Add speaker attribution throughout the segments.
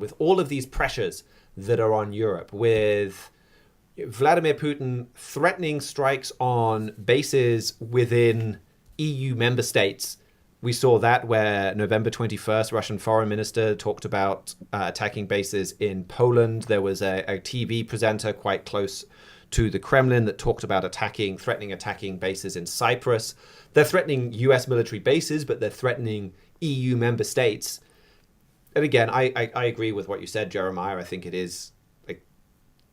Speaker 1: with all of these pressures that are on Europe, with Vladimir Putin threatening strikes on bases within EU member states. We saw that where November 21st, Russian foreign minister talked about attacking bases in Poland. There was a TV presenter quite close to the Kremlin that talked about threatening attacking bases in Cyprus. They're threatening US military bases, but they're threatening EU member states. And again, I agree with what you said, Jeremiah. I think it is like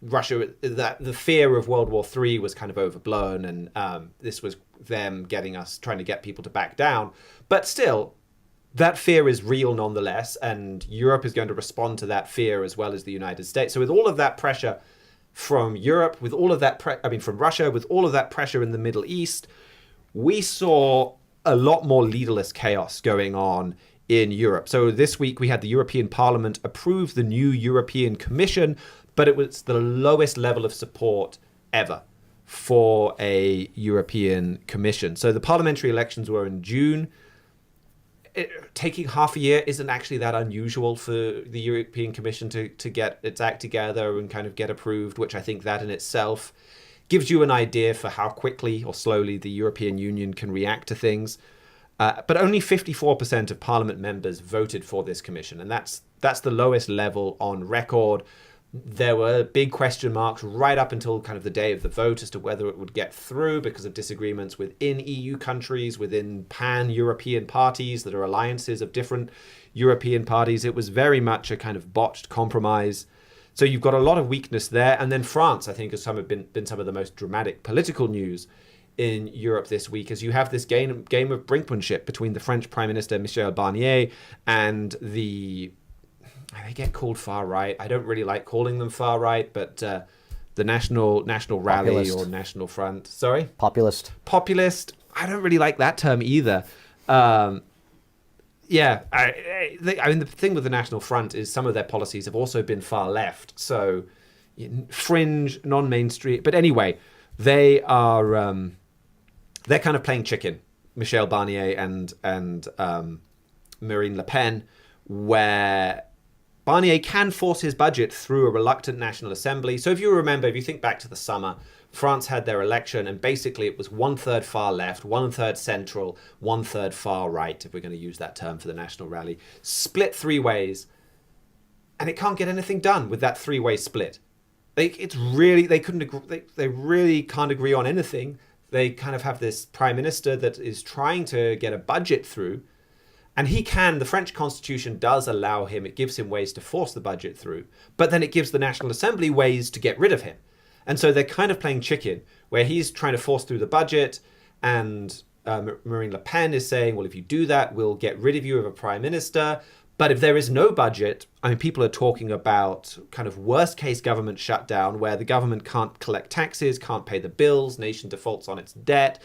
Speaker 1: Russia, that the fear of World War III was kind of overblown, and this was them trying to get people to back down. But still, that fear is real nonetheless, and Europe is going to respond to that fear as well as the United States. So with all of that pressure from Europe, with all of that, from Russia, with all of that pressure in the Middle East, we saw a lot more leaderless chaos going on in Europe. So this week we had the European Parliament approve the new European Commission, but it was the lowest level of support ever for a European Commission. So the parliamentary elections were in June. Taking half a year isn't actually that unusual for the European Commission to get its act together and kind of get approved, which I think that in itself gives you an idea for how quickly or slowly the European Union can react to things. But only 54% of Parliament members voted for this commission, and that's the lowest level on record. There were big question marks right up until kind of the day of the vote as to whether it would get through because of disagreements within EU countries, within pan-European parties that are alliances of different European parties. It was very much a kind of botched compromise. So you've got a lot of weakness there. And then France, I think, has been some of the most dramatic political news in Europe this week, as you have this game of brinkmanship between the French Prime Minister Michel Barnier and they get called far right. I don't really like calling them far right, but the National Rally
Speaker 2: Populist.
Speaker 1: or National Front. Sorry?
Speaker 2: Populist.
Speaker 1: I don't really like that term either. Yeah, I mean, the thing with the National Front is some of their policies have also been far left. So fringe, non-mainstream. But anyway, they are they're kind of playing chicken, Michel Barnier and Marine Le Pen, where Barnier can force his budget through a reluctant National Assembly. So if you think back to the summer, France had their election, and basically it was 1/3 far left, 1/3 central, 1/3 far right, if we're going to use that term for the National Rally, split three ways, and it can't get anything done with that three-way split. They really can't agree on anything. They kind of have this prime minister that is trying to get a budget through, and the French constitution does allow him, it gives him ways to force the budget through, but then it gives the National Assembly ways to get rid of him. And so they're kind of playing chicken, where he's trying to force through the budget, and Marine Le Pen is saying, well, if you do that, we'll get rid of you as a prime minister. But if there is no budget, I mean, people are talking about kind of worst case government shutdown, where the government can't collect taxes, can't pay the bills, nation defaults on its debt.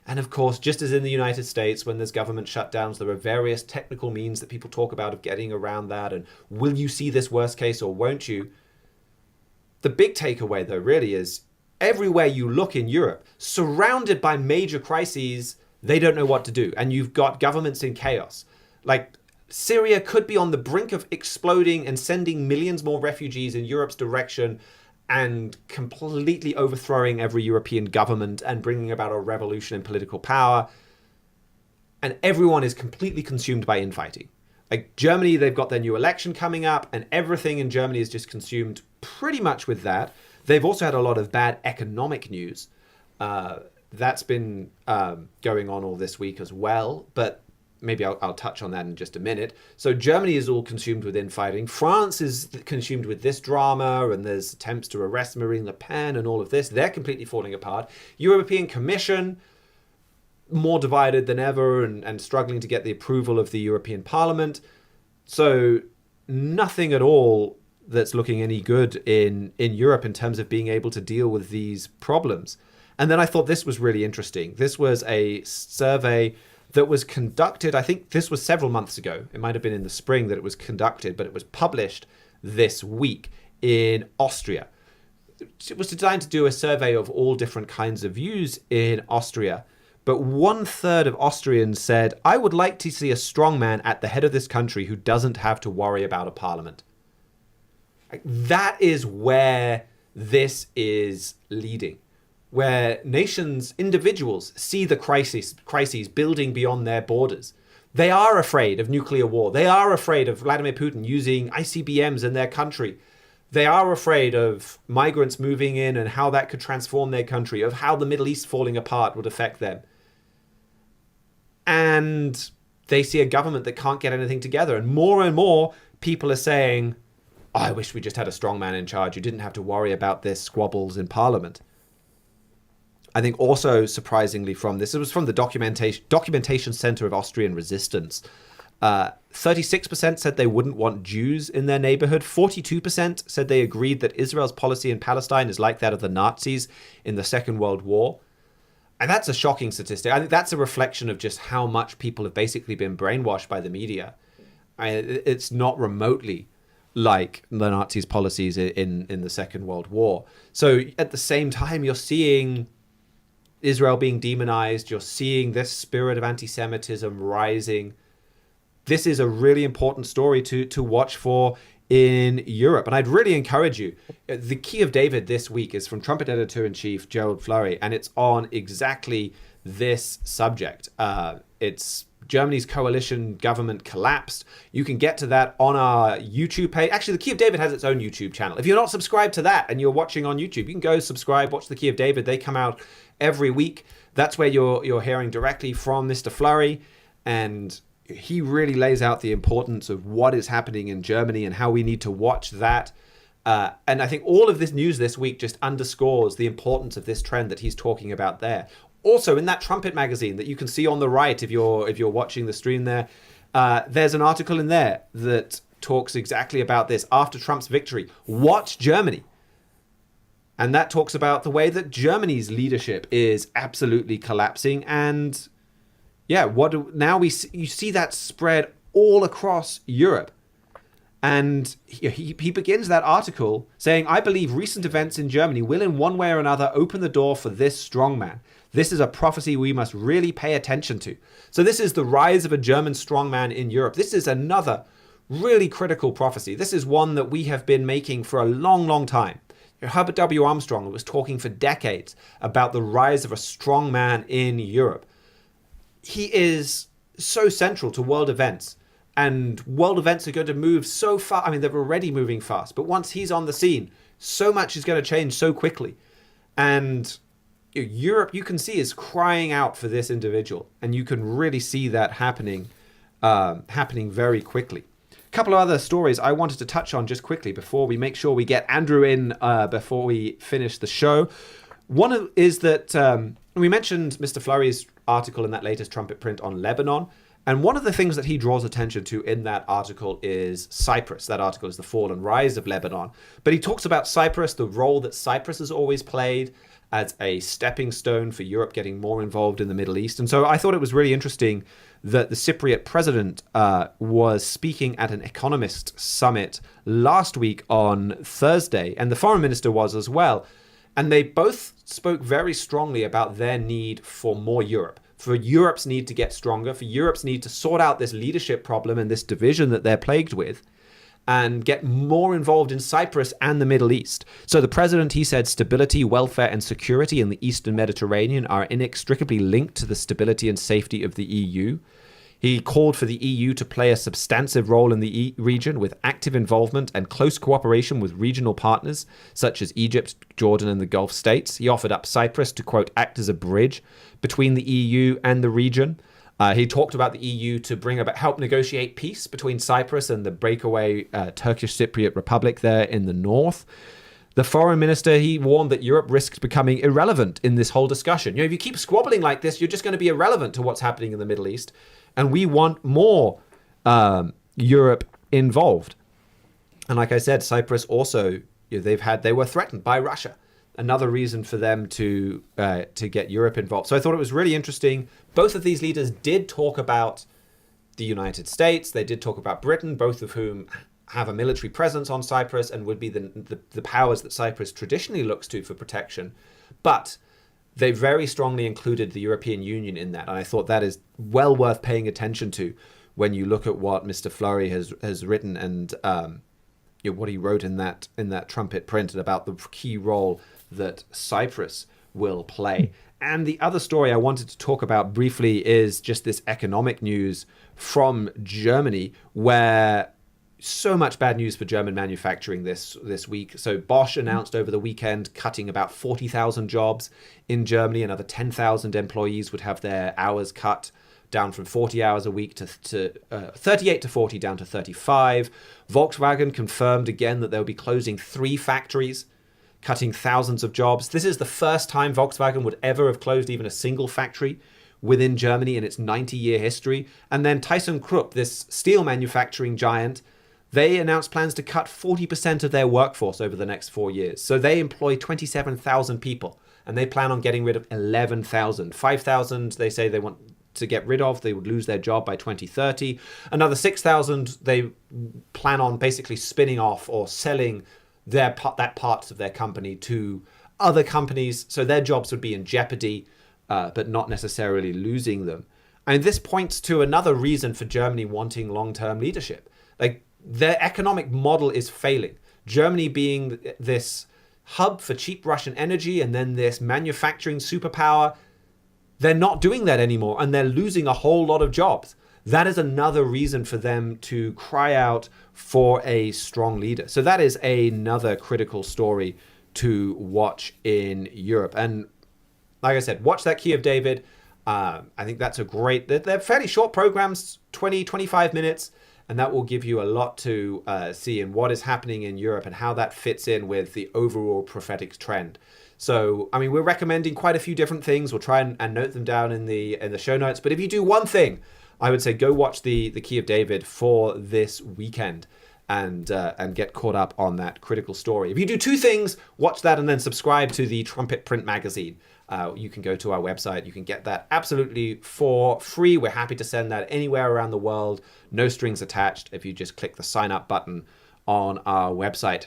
Speaker 1: And of course, just as in the United States, when there's government shutdowns, there are various technical means that people talk about of getting around that. And will you see this worst case or won't you? The big takeaway, though, really is everywhere you look in Europe, surrounded by major crises, they don't know what to do. And you've got governments in chaos. Like, Syria could be on the brink of exploding and sending millions more refugees in Europe's direction and completely overthrowing every European government and bringing about a revolution in political power. And everyone is completely consumed by infighting. Like Germany, they've got their new election coming up, and everything in Germany is just consumed pretty much with that. They've also had a lot of bad economic news. That's been going on all this week as well, but maybe I'll touch on that in just a minute. So Germany is all consumed with infighting. France is consumed with this drama, and there's attempts to arrest Marine Le Pen and all of this. They're completely falling apart. European Commission, more divided than ever and struggling to get the approval of the European Parliament. So nothing at all that's looking any good in Europe in terms of being able to deal with these problems. And then I thought this was really interesting. This was a survey that was conducted, I think this was several months ago. It might have been in the spring that it was conducted, but it was published this week in Austria. It was designed to do a survey of all different kinds of views in Austria. But 1/3 of Austrians said, I would like to see a strongman at the head of this country who doesn't have to worry about a parliament. That is where this is leading, where nations, individuals see the crises building beyond their borders. They are afraid of nuclear war. They are afraid of Vladimir Putin using ICBMs in their country. They are afraid of migrants moving in and how that could transform their country, of how the Middle East falling apart would affect them. And they see a government that can't get anything together. And more people are saying, oh, I wish we just had a strongman in charge. You didn't have to worry about this squabbles in Parliament. I think also surprisingly from this, it was from the Documentation Center of Austrian Resistance. 36% said they wouldn't want Jews in their neighborhood. 42% said they agreed that Israel's policy in Palestine is like that of the Nazis in the Second World War. And that's a shocking statistic. I think that's a reflection of just how much people have basically been brainwashed by the media. It's not remotely like the Nazis' policies in the Second World War. So at the same time, you're seeing Israel being demonized. You're seeing this spirit of anti-Semitism rising. This is a really important story to watch for in Europe. And I'd really encourage you. The Key of David this week is from Trumpet Editor-in-Chief Gerald Flurry, and it's on exactly this subject. It's Germany's coalition government collapsed. You can get to that on our YouTube page. Actually, the Key of David has its own YouTube channel. If you're not subscribed to that and you're watching on YouTube, you can go subscribe, watch the Key of David. They come out every week. That's where you're hearing directly from Mr. Flurry, and he really lays out the importance of what is happening in Germany and how we need to watch that. And I think all of this news this week just underscores the importance of this trend that he's talking about there. Also, in that Trumpet magazine that you can see on the right, if you're watching the stream there, there's an article in there that talks exactly about this. After Trump's victory, watch Germany. And that talks about the way that Germany's leadership is absolutely collapsing. And yeah, you see that spread all across Europe. And he begins that article saying, I believe recent events in Germany will in one way or another open the door for this strongman. This is a prophecy we must really pay attention to. So this is the rise of a German strongman in Europe. This is another really critical prophecy. This is one that we have been making for a long, long time. Herbert W. Armstrong was talking for decades about the rise of a strongman in Europe. He is so central to world events. And world events are going to move so fast. I mean, they're already moving fast. But once he's on the scene, so much is going to change so quickly. And Europe, you can see, is crying out for this individual. And you can really see that happening very quickly. A couple of other stories I wanted to touch on just quickly before we make sure we get Andrew in before we finish the show. One is that we mentioned Mr. Flurry's article in that latest Trumpet print on Lebanon. And one of the things that he draws attention to in that article is Cyprus. That article is The Fall and Rise of Lebanon. But he talks about Cyprus, the role that Cyprus has always played as a stepping stone for Europe getting more involved in the Middle East. And so I thought it was really interesting that the Cypriot president was speaking at an economist summit last week on Thursday, and the foreign minister was as well. And they both spoke very strongly about their need for more Europe. For Europe's need to get stronger, for Europe's need to sort out this leadership problem and this division that they're plagued with, and get more involved in Cyprus and the Middle East. So the president, he said, stability, welfare, and security in the Eastern Mediterranean are inextricably linked to the stability and safety of the EU. He called for the EU to play a substantive role in the region with active involvement and close cooperation with regional partners such as Egypt, Jordan, and the Gulf states. He offered up Cyprus to, quote, act as a bridge between the EU and the region. He talked about the EU to help negotiate peace between Cyprus and the breakaway Turkish Cypriot Republic there in the north. The foreign minister, he warned that Europe risks becoming irrelevant in this whole discussion. If you keep squabbling like this, you're just going to be irrelevant to what's happening in the Middle East. And we want more Europe involved. And like I said, Cyprus also, they were threatened by Russia. Another reason for them to get Europe involved. So I thought it was really interesting. Both of these leaders did talk about the United States. They did talk about Britain, both of whom have a military presence on Cyprus and would be the powers that Cyprus traditionally looks to for protection. But they very strongly included the European Union in that. And I thought that is well worth paying attention to when you look at what Mr. Flurry has written. And what he wrote in that Trumpet print and about the key role that Cyprus will play. And the other story I wanted to talk about briefly is just this economic news from Germany, where so much bad news for German manufacturing this week. So Bosch announced over the weekend cutting about 40,000 jobs in Germany. Another 10,000 employees would have their hours cut down from 40 hours a week to 38 to 40 down to 35. Volkswagen confirmed again that they'll be closing 3 factories, cutting thousands of jobs. This is the first time Volkswagen would ever have closed even a single factory within Germany in its 90-year history. And then ThyssenKrupp, this steel manufacturing giant, they announced plans to cut 40% of their workforce over the next 4 years. So they employ 27,000 people, and they plan on getting rid of 11,000. 5,000 they say they want to get rid of. They would lose their job by 2030. Another 6,000 they plan on basically spinning off or selling that part of their company to other companies. So their jobs would be in jeopardy, but not necessarily losing them. And this points to another reason for Germany wanting long-term leadership. Like, their economic model is failing. Germany being this hub for cheap Russian energy and then this manufacturing superpower, they're not doing that anymore, and they're losing a whole lot of jobs. That is another reason for them to cry out for a strong leader. So that is another critical story to watch in Europe. And like I said, watch that Key of David. I think that's a great, they're fairly short programs, 20, 25 minutes. And that will give you a lot to see in what is happening in Europe and how that fits in with the overall prophetic trend. So, I mean, we're recommending quite a few different things. We'll try and note them down in the show notes. But if you do one thing, I would say go watch the Key of David for this weekend and get caught up on that critical story. If you do 2 things, watch that and then subscribe to the Trumpet print magazine. You can go to our website. You can get that absolutely for free. We're happy to send that anywhere around the world. No strings attached if you just click the sign up button on our website.